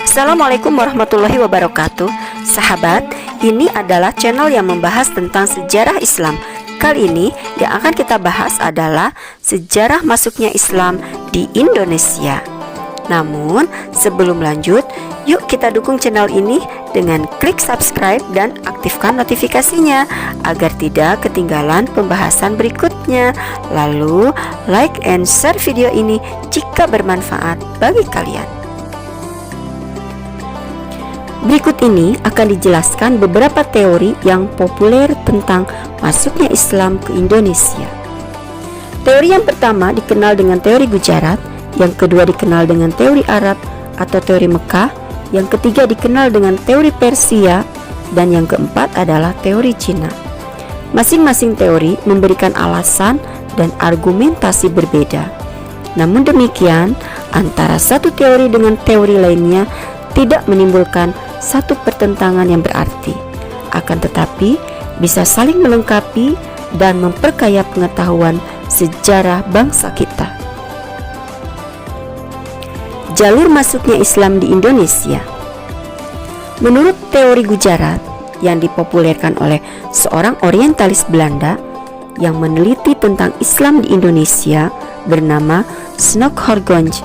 Assalamualaikum warahmatullahi wabarakatuh. Sahabat, ini adalah channel yang membahas tentang sejarah Islam. Kali ini yang akan kita bahas adalah sejarah masuknya Islam di Indonesia. Namun, sebelum lanjut, yuk kita dukung channel ini dengan klik subscribe dan aktifkan notifikasinya agar tidak ketinggalan pembahasan berikutnya. Lalu, like and share video ini jika bermanfaat bagi kalian. Berikut ini akan dijelaskan beberapa teori yang populer tentang masuknya Islam ke Indonesia. Teori yang pertama dikenal dengan teori Gujarat, yang kedua dikenal dengan teori Arab atau teori Mekah, yang ketiga dikenal dengan teori Persia, dan yang keempat adalah teori Cina. Masing-masing teori memberikan alasan dan argumentasi berbeda. Namun demikian, antara satu teori dengan teori lainnya tidak menimbulkan satu pertentangan yang berarti, akan tetapi bisa saling melengkapi dan memperkaya pengetahuan sejarah bangsa kita. Jalur masuknya Islam di Indonesia. Menurut teori Gujarat yang dipopulerkan oleh seorang orientalis Belanda yang meneliti tentang Islam di Indonesia bernama Snoek Horgonj,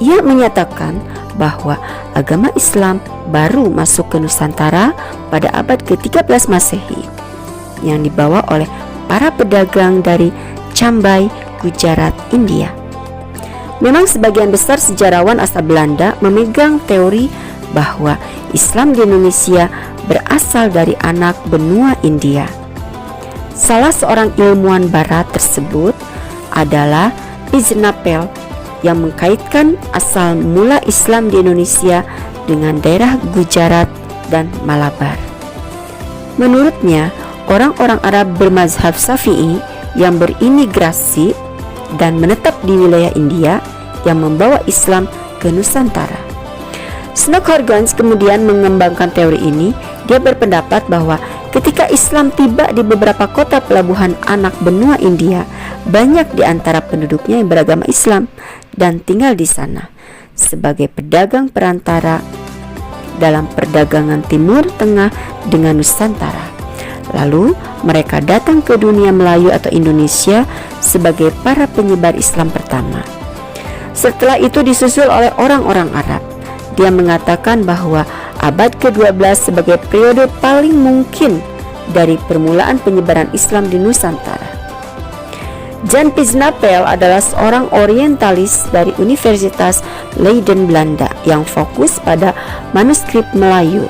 ia menyatakan bahwa agama Islam baru masuk ke Nusantara pada abad ke-13 Masehi yang dibawa oleh para pedagang dari Cambai, Gujarat, India. Memang sebagian besar sejarawan asal Belanda memegang teori bahwa Islam di Indonesia berasal dari anak benua India. Salah seorang ilmuwan barat tersebut adalah Piznapel yang mengkaitkan asal mula Islam di Indonesia dengan daerah Gujarat dan Malabar. Menurutnya, orang-orang Arab bermazhab Syafi'i yang berimigrasi dan menetap di wilayah India yang membawa Islam ke Nusantara. Snoek Horgonj kemudian mengembangkan teori ini. Dia berpendapat bahwa ketika Islam tiba di beberapa kota pelabuhan anak benua India, banyak di antara penduduknya yang beragama Islam dan tinggal di sana sebagai pedagang perantara dalam perdagangan Timur Tengah dengan Nusantara. Lalu mereka datang ke dunia Melayu atau Indonesia sebagai para penyebar Islam pertama. Setelah itu disusul oleh orang-orang Arab. Dia mengatakan bahwa abad ke-12 sebagai periode paling mungkin dari permulaan penyebaran Islam di Nusantara. Jan Piznapel adalah seorang orientalis dari Universitas Leiden, Belanda yang fokus pada manuskrip Melayu.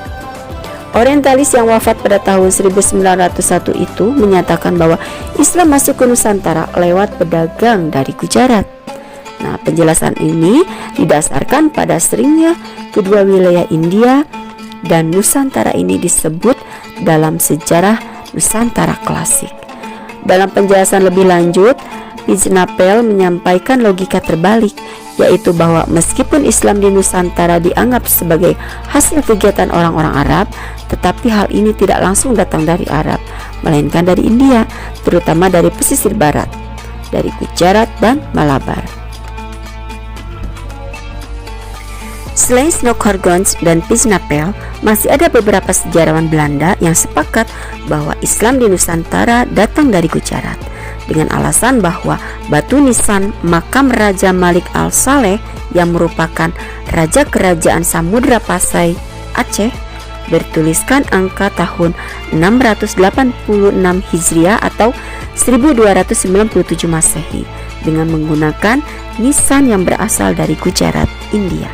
Orientalis yang wafat pada tahun 1901 itu menyatakan bahwa Islam masuk ke Nusantara lewat pedagang dari Gujarat. Nah, penjelasan ini didasarkan pada seringnya kedua wilayah India dan Nusantara ini disebut dalam sejarah Nusantara klasik. Dalam penjelasan lebih lanjut, Piznapel menyampaikan logika terbalik, yaitu bahwa meskipun Islam di Nusantara dianggap sebagai hasil kegiatan orang-orang Arab, tetapi hal ini tidak langsung datang dari Arab, melainkan dari India, terutama dari pesisir barat, dari Gujarat dan Malabar. Selain Snoek Horgonj dan Piznapel, masih ada beberapa sejarawan Belanda yang sepakat bahwa Islam di Nusantara datang dari Gujarat dengan alasan bahwa batu nisan makam Raja Malik Al-Saleh yang merupakan raja kerajaan Samudra Pasai, Aceh, bertuliskan angka tahun 686 Hijriah atau 1297 Masehi dengan menggunakan nisan yang berasal dari Gujarat, India.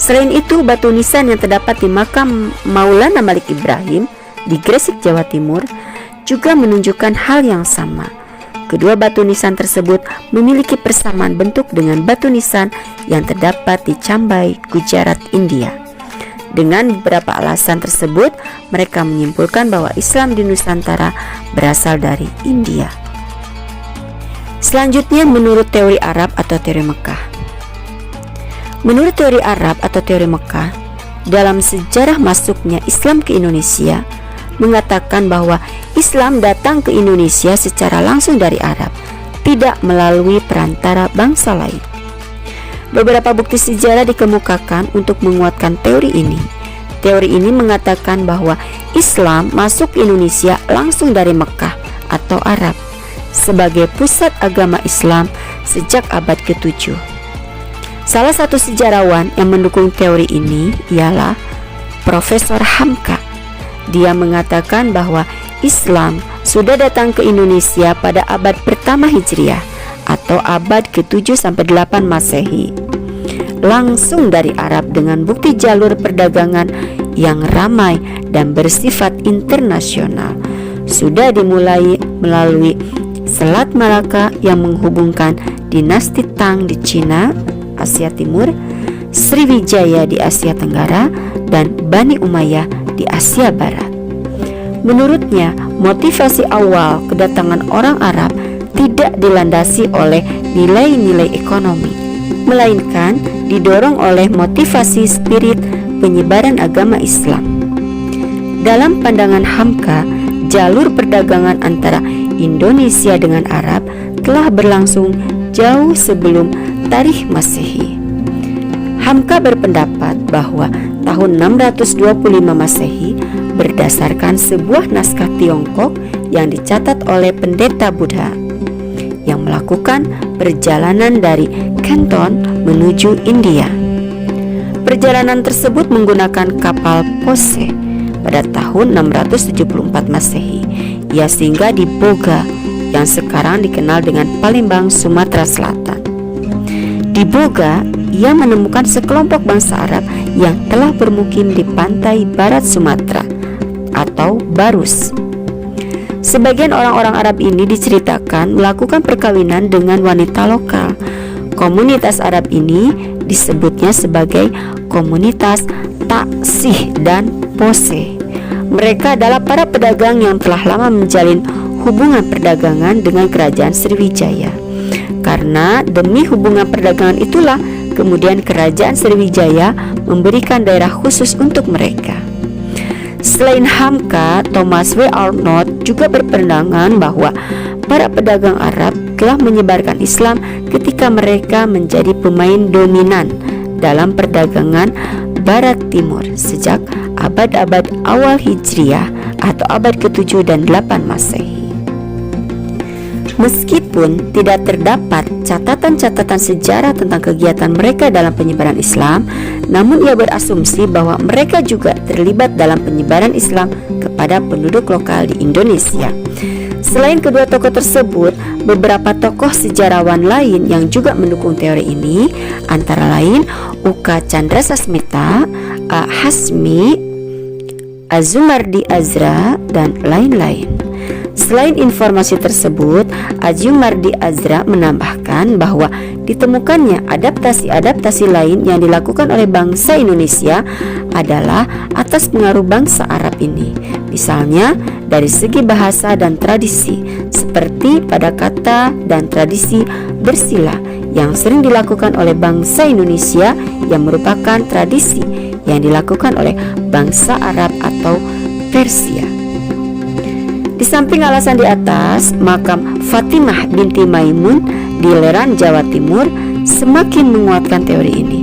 Selain itu, batu nisan yang terdapat di makam Maulana Malik Ibrahim di Gresik, Jawa Timur juga menunjukkan hal yang sama. Kedua batu nisan tersebut memiliki persamaan bentuk dengan batu nisan yang terdapat di Cambai, Gujarat, India. Dengan beberapa alasan tersebut, mereka menyimpulkan bahwa Islam di Nusantara berasal dari India. Selanjutnya, menurut teori Arab atau teori Mekah. Menurut teori Arab atau teori Mekah, dalam sejarah masuknya Islam ke Indonesia, mengatakan bahwa Islam datang ke Indonesia secara langsung dari Arab, tidak melalui perantara bangsa lain. Beberapa bukti sejarah dikemukakan untuk menguatkan teori ini. Teori ini mengatakan bahwa Islam masuk ke Indonesia langsung dari Mekah atau Arab sebagai pusat agama Islam sejak abad ke-7. Salah satu sejarawan yang mendukung teori ini ialah Profesor Hamka. Dia mengatakan bahwa Islam sudah datang ke Indonesia pada abad pertama Hijriah atau abad ke-7 sampai 8 Masehi, langsung dari Arab dengan bukti jalur perdagangan yang ramai dan bersifat internasional. Sudah dimulai melalui Selat Malaka yang menghubungkan dinasti Tang di Cina, Asia Timur, Sriwijaya di Asia Tenggara, dan Bani Umayyah di Asia Barat. Menurutnya, motivasi awal kedatangan orang Arab tidak dilandasi oleh nilai-nilai ekonomi, melainkan didorong oleh motivasi spirit penyebaran agama Islam. Dalam pandangan Hamka, jalur perdagangan antara Indonesia dengan Arab telah berlangsung jauh sebelum tarikh Masehi. Hamka berpendapat bahwa tahun 625 Masehi berdasarkan sebuah naskah Tiongkok yang dicatat oleh pendeta Buddha yang melakukan perjalanan dari Canton menuju India. Perjalanan tersebut menggunakan kapal Pose. Pada tahun 674 Masehi, ia singgah di Boga yang sekarang dikenal dengan Palembang, Sumatera Selatan. Di Boga, ia menemukan sekelompok bangsa Arab yang telah bermukim di pantai barat Sumatera atau Barus. Sebagian orang-orang Arab ini diceritakan melakukan perkawinan dengan wanita lokal. Komunitas Arab ini disebutnya sebagai komunitas Taksih dan Pose. Mereka adalah para pedagang yang telah lama menjalin hubungan perdagangan dengan kerajaan Sriwijaya. Karena demi hubungan perdagangan itulah kemudian kerajaan Sriwijaya memberikan daerah khusus untuk mereka. Selain Hamka, Thomas W. Arnold juga berpandangan bahwa para pedagang Arab telah menyebarkan Islam ketika mereka menjadi pemain dominan dalam perdagangan Barat Timur sejak abad-abad awal Hijriah atau abad ke-7 dan 8 Masehi. Meskipun tidak terdapat catatan-catatan sejarah tentang kegiatan mereka dalam penyebaran Islam, namun ia berasumsi bahwa mereka juga terlibat dalam penyebaran Islam kepada penduduk lokal di Indonesia. Selain kedua tokoh tersebut, beberapa tokoh sejarawan lain yang juga mendukung teori ini antara lain Uka Chandrasasmita, A. Hasmi, Azumardi Azra, dan lain-lain. Selain informasi tersebut, Azumardi Azra menambahkan bahwa ditemukannya adaptasi-adaptasi lain yang dilakukan oleh bangsa Indonesia adalah atas pengaruh bangsa Arab ini. Misalnya dari segi bahasa dan tradisi, seperti pada kata dan tradisi bersila yang sering dilakukan oleh bangsa Indonesia yang merupakan tradisi yang dilakukan oleh bangsa Arab atau Persia. Di samping alasan di atas, makam Fatimah binti Maimun di Leran, Jawa Timur semakin menguatkan teori ini.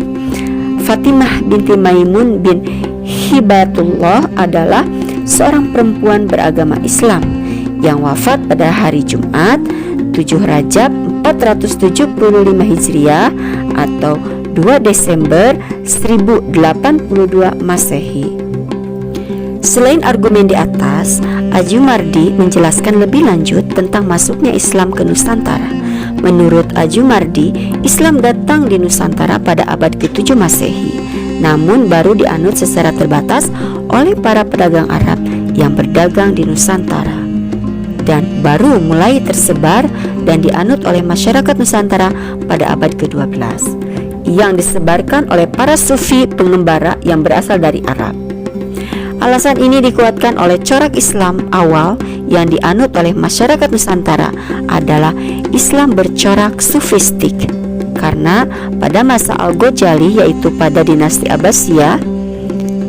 Fatimah binti Maimun bin Hibatullah adalah seorang perempuan beragama Islam yang wafat pada hari Jumat 7 Rajab 475 Hijriah atau 2 Desember 1082 Masehi. Selain argumen di atas, Azumardi menjelaskan lebih lanjut tentang masuknya Islam ke Nusantara. Menurut Azumardi, Islam datang di Nusantara pada abad ke-7 Masehi, namun baru dianut secara terbatas oleh para pedagang Arab yang berdagang di Nusantara, dan baru mulai tersebar dan dianut oleh masyarakat Nusantara pada abad ke-12, yang disebarkan oleh para sufi pengembara yang berasal dari Arab. Alasan ini dikuatkan oleh corak Islam awal yang dianut oleh masyarakat Nusantara adalah Islam bercorak sufistik, karena pada masa Al-Ghazali, yaitu pada dinasti Abbasiyah,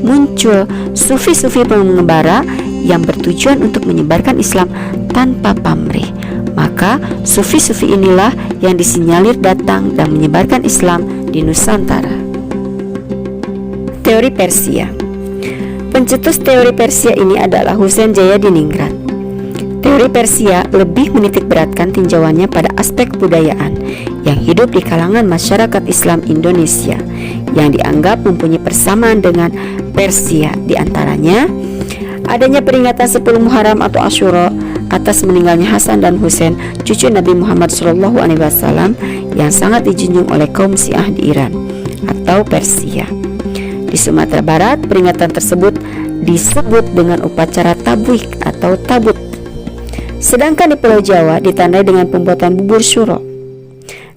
muncul sufi-sufi pengembara yang bertujuan untuk menyebarkan Islam tanpa pamrih. Maka sufi-sufi inilah yang disinyalir datang dan menyebarkan Islam di Nusantara. Teori Persia. Pencetus teori Persia ini adalah Husain Jayadiningrat. Teori Persia lebih menitikberatkan tinjauannya pada aspek kebudayaan yang hidup di kalangan masyarakat Islam Indonesia yang dianggap mempunyai persamaan dengan Persia, diantaranya adanya peringatan 10 Muharram atau Asyura atas meninggalnya Hasan dan Husain, cucu Nabi Muhammad SAW yang sangat dijunjung oleh kaum Syiah di Iran atau Persia. Di Sumatera Barat, peringatan tersebut disebut dengan upacara tabwik atau tabut. Sedangkan di Pulau Jawa ditandai dengan pembuatan bubur syuro.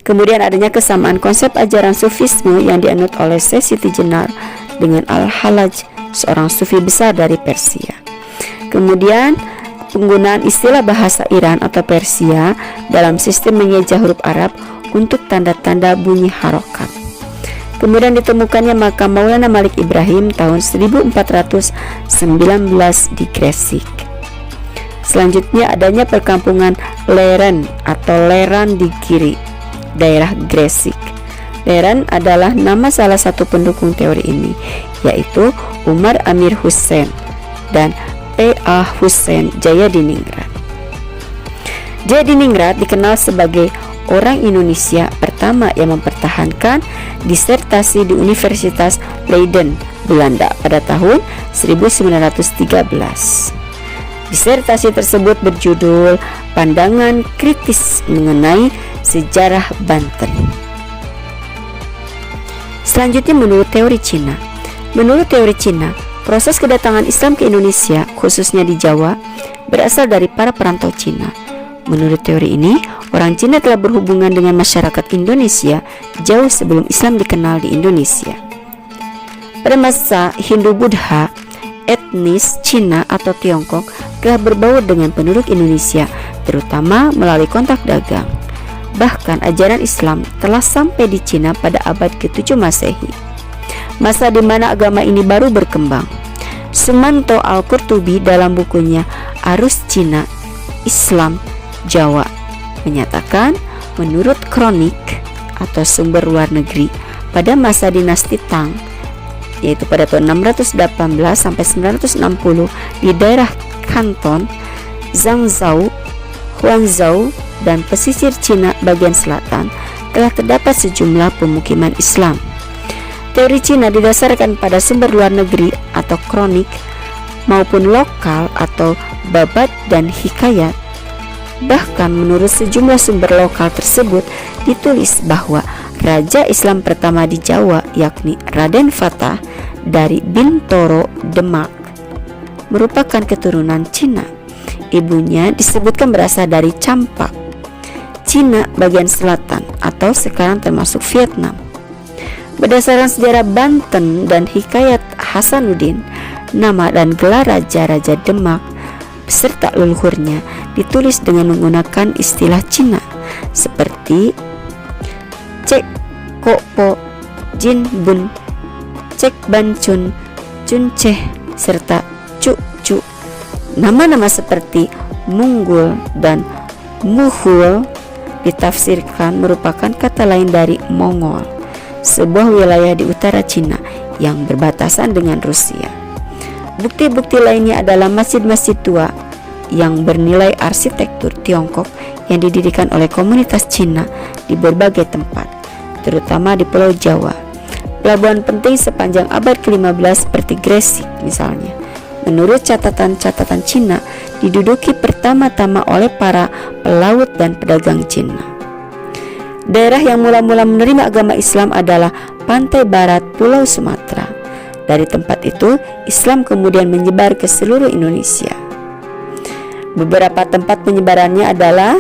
Kemudian adanya kesamaan konsep ajaran sufisme yang dianut oleh Syekh Siti Jenar dengan Al-Hallaj, seorang sufi besar dari Persia. Kemudian penggunaan istilah bahasa Iran atau Persia dalam sistem mengeja huruf Arab untuk tanda-tanda bunyi harokat. Kemudian ditemukannya makam Maulana Malik Ibrahim tahun 1419 di Gresik. Selanjutnya adanya perkampungan Leren atau Leran di Giri, daerah Gresik. Leran adalah nama salah satu pendukung teori ini, yaitu Umar Amir Hussein dan P.A. Husain Jayadiningrat. Jayadiningrat dikenal sebagai orang Indonesia pertama yang mempertahankan disertasi di Universitas Leiden, Belanda pada tahun 1913. Disertasi tersebut berjudul Pandangan Kritis Mengenai Sejarah Banten. Selanjutnya menurut teori Cina. Menurut teori Cina, proses kedatangan Islam ke Indonesia, khususnya di Jawa, berasal dari para perantau Cina. Menurut teori ini, orang Cina telah berhubungan dengan masyarakat Indonesia jauh sebelum Islam dikenal di Indonesia. Pada masa Hindu-Buddha, etnis Cina atau Tiongkok telah berbaur dengan penduduk Indonesia, terutama melalui kontak dagang. Bahkan ajaran Islam telah sampai di Cina pada abad ke-7 Masehi, masa di mana agama ini baru berkembang. Sumanto Al-Qurtubi dalam bukunya Arus Cina, Islam, Jawa menyatakan, menurut kronik atau sumber luar negeri, pada masa dinasti Tang, yaitu pada tahun 618 sampai 960 di daerah Kanton, Zhangzhou, Huangzhou, dan pesisir Cina bagian selatan telah terdapat sejumlah pemukiman Islam. Teori Cina didasarkan pada sumber luar negeri atau kronik maupun lokal atau babat dan hikayat. Bahkan menurut sejumlah sumber lokal tersebut ditulis bahwa raja Islam pertama di Jawa, yakni Raden Fatah dari Bintoro, Demak, merupakan keturunan Cina. Ibunya disebutkan berasal dari Campak, Cina bagian selatan atau sekarang termasuk Vietnam. Berdasarkan sejarah Banten dan hikayat Hasanuddin, nama dan gelar raja-raja Demak beserta leluhurnya ditulis dengan menggunakan istilah Cina seperti Cek Kokpo, Jin Bun, Cek Bancun, Cun Ceh, serta Cu Cu. Nama-nama seperti Munggul dan Muhul ditafsirkan merupakan kata lain dari Mongol, sebuah wilayah di utara Cina yang berbatasan dengan Rusia. Bukti-bukti lainnya adalah masjid-masjid tua yang bernilai arsitektur Tiongkok yang didirikan oleh komunitas Cina di berbagai tempat, terutama di Pulau Jawa. Pelabuhan penting sepanjang abad ke-15 seperti Gresik misalnya, menurut catatan-catatan Cina, diduduki pertama-tama oleh para pelaut dan pedagang Cina. Daerah yang mula-mula menerima agama Islam adalah pantai barat Pulau Sumatera. Dari tempat itu, Islam kemudian menyebar ke seluruh Indonesia. Beberapa tempat penyebarannya adalah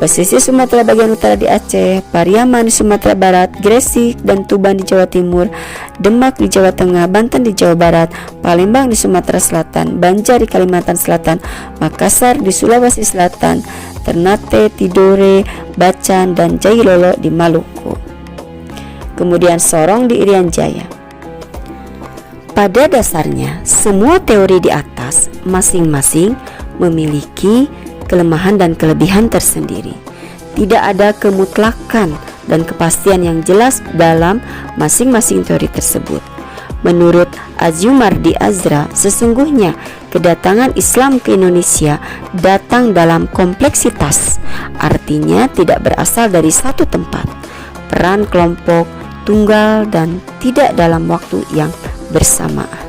pesisir Sumatera bagian utara di Aceh, Pariaman di Sumatera Barat, Gresik dan Tuban di Jawa Timur, Demak di Jawa Tengah, Banten di Jawa Barat, Palembang di Sumatera Selatan, Banjar di Kalimantan Selatan, Makassar di Sulawesi Selatan, Ternate, Tidore, Bacan, dan Jailolo di Maluku. Kemudian Sorong di Irian Jaya. Pada dasarnya, semua teori di atas masing-masing memiliki kelemahan dan kelebihan tersendiri. Tidak ada kemutlakan dan kepastian yang jelas dalam masing-masing teori tersebut. Menurut Azumardi Azra, sesungguhnya kedatangan Islam ke Indonesia datang dalam kompleksitas, artinya tidak berasal dari satu tempat, peran kelompok, tunggal, dan tidak dalam waktu yang bersamaan.